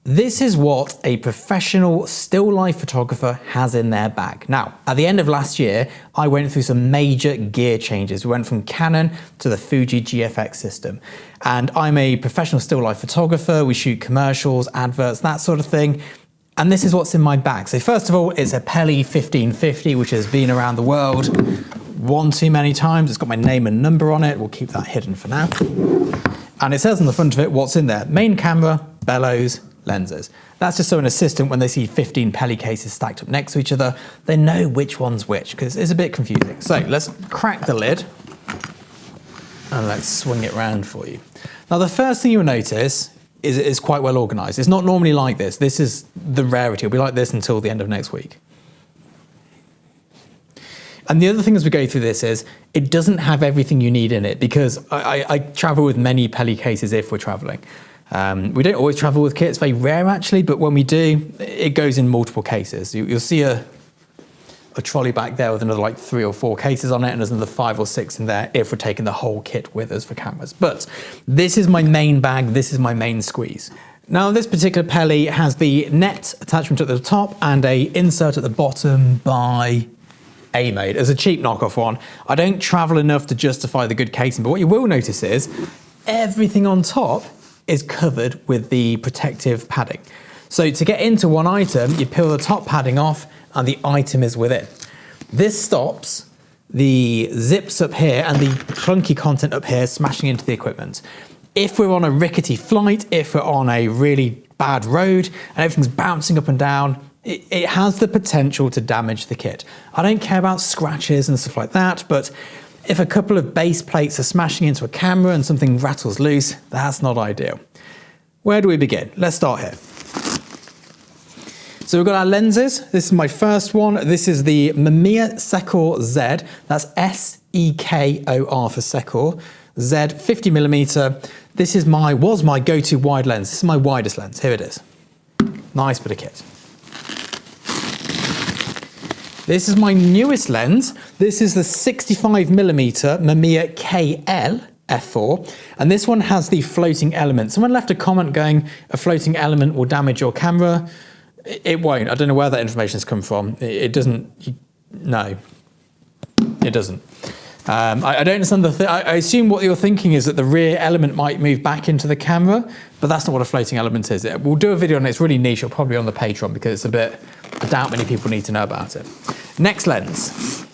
This is what a professional still life photographer has in their bag. Now, at the end of last year, I went through some major gear changes. We went from Canon to the Fuji GFX system. And I'm a professional still life photographer. We shoot commercials, adverts, that sort of thing. And this is what's in my bag. So first of all, it's a Peli 1550, which has been around the world one too many times. It's got my name and number on it. We'll keep that hidden for now. And it says on the front of it what's in there. Main camera, bellows, lenses. That's just so an assistant, when they see 15 Peli cases stacked up next to each other, they know which one's which, because it's a bit confusing. So let's crack the lid and let's swing it round for you. Now the first thing you'll notice is it's quite well organized. It's not normally like this. This is the rarity. It'll be like this until the end of next week. And the other thing as we go through this is it doesn't have everything you need in it, because I travel with many Peli cases if we're traveling. We don't always travel with kits, very rare actually, but when we do, it goes in multiple cases. You'll see a trolley back there with another like 3 or 4 cases on it, and there's another 5 or 6 in there if we're taking the whole kit with us for cameras. But this is my main bag, this is my main squeeze. Now this particular Peli has the net attachment at the top and a insert at the bottom by A-Made as a cheap knockoff one. I don't travel enough to justify the good casing, but what you will notice is everything on top is covered with the protective padding. So to get into one item, you peel the top padding off and the item is within. This stops the zips up here and the clunky content up here smashing into the equipment. If we're on a rickety flight, if we're on a really bad road and everything's bouncing up and down, it has the potential to damage the kit. I don't care about scratches and stuff like that, but if a couple of base plates are smashing into a camera and something rattles loose, that's not ideal. Where do we begin? Let's start here. So we've got our lenses. This is my first one. This is the Mamiya Sekor Z. That's S-E-K-O-R for Sekor. Z 50mm. This is was my go-to wide lens. This is my widest lens. Here it is. Nice bit of kit. This is my newest lens. This is the 65mm Mamiya KL f4, and this one has the floating element. Someone left a comment going, a floating element will damage your camera. It won't. I don't know where that information has come from. It doesn't, no, it doesn't. I don't understand I assume what you're thinking is that the rear element might move back into the camera, but that's not what a floating element is. We'll do a video on it. It's really niche. It'll probably be on the Patreon because it's a bit, I doubt many people need to know about it. Next lens.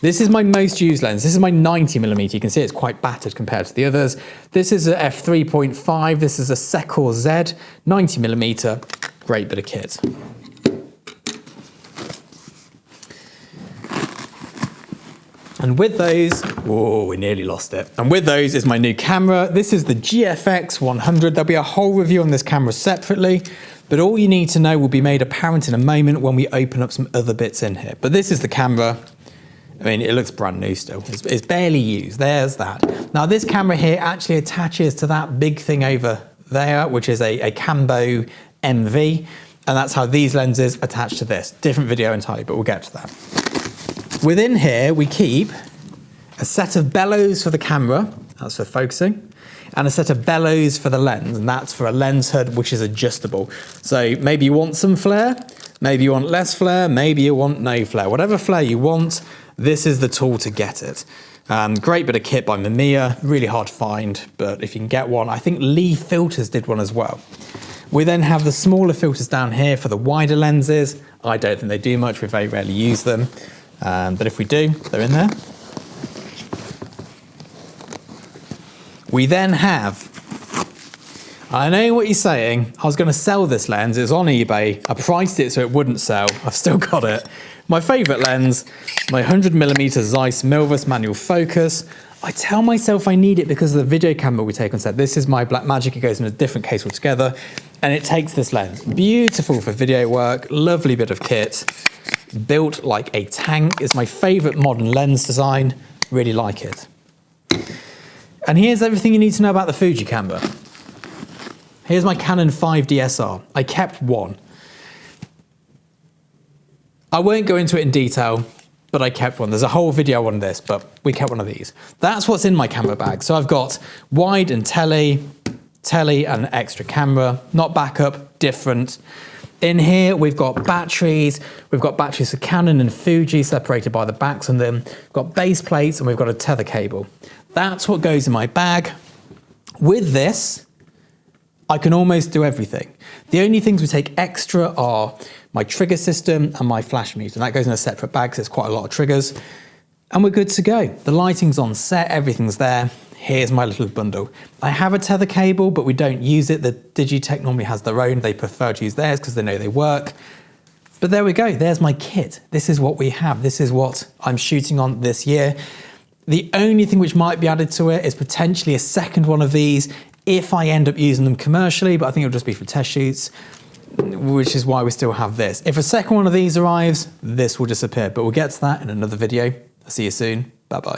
This is my most used lens. This is my 90mm. You can see it's quite battered compared to the others. This is a f3.5. This is a Sekor Z, 90mm. Great bit of kit. And with those, whoa, we nearly lost it. And with those is my new camera. This is the GFX 100. There'll be a whole review on this camera separately, but all you need to know will be made apparent in a moment when we open up some other bits in here. But this is the camera. I mean, it looks brand new still. It's barely used. There's that. Now this camera here actually attaches to that big thing over there, which is a Cambo MV. And that's how these lenses attach to this. Different video entirely, but we'll get to that. Within here, we keep a set of bellows for the camera, that's for focusing, and a set of bellows for the lens, and that's for a lens hood, which is adjustable. So maybe you want some flare, maybe you want less flare, maybe you want no flare. Whatever flare you want, this is the tool to get it. Great bit of kit by Mamiya, really hard to find, but if you can get one, I think Lee Filters did one as well. We then have the smaller filters down here for the wider lenses. I don't think they do much, we very rarely use them. But if we do, they're in there. We then have, I know what you're saying, I was going to sell this lens, it was on eBay, I priced it so it wouldn't sell, I've still got it. My favourite lens, my 100mm Zeiss Milvus manual focus. I tell myself I need it because of the video camera we take on set. This is my Blackmagic, it goes in a different case altogether, and it takes this lens. Beautiful for video work, lovely bit of kit. Built like a tank. It's my favourite modern lens design. Really like it. And here's everything you need to know about the Fuji camera. Here's my Canon 5DSR. I kept one. I won't go into it in detail, but I kept one. There's a whole video on this, but we kept one of these. That's what's in my camera bag. So I've got wide and telly and extra camera, not backup, different. In here, we've got batteries. We've got batteries for Canon and Fuji separated by the backs on them. We've got base plates and we've got a tether cable. That's what goes in my bag. With this, I can almost do everything. The only things we take extra are my trigger system and my flash meter. That goes in a separate bag, so it's quite a lot of triggers. And we're good to go. The lighting's on set, everything's there. Here's my little bundle. I have a tether cable, but we don't use it. The Digitech normally has their own. They prefer to use theirs because they know they work. But there we go, there's my kit. This is what we have. This is what I'm shooting on this year. The only thing which might be added to it is potentially a second one of these if I end up using them commercially, but I think it'll just be for test shoots, which is why we still have this. If a second one of these arrives, this will disappear, but we'll get to that in another video. I'll see you soon. Bye-bye.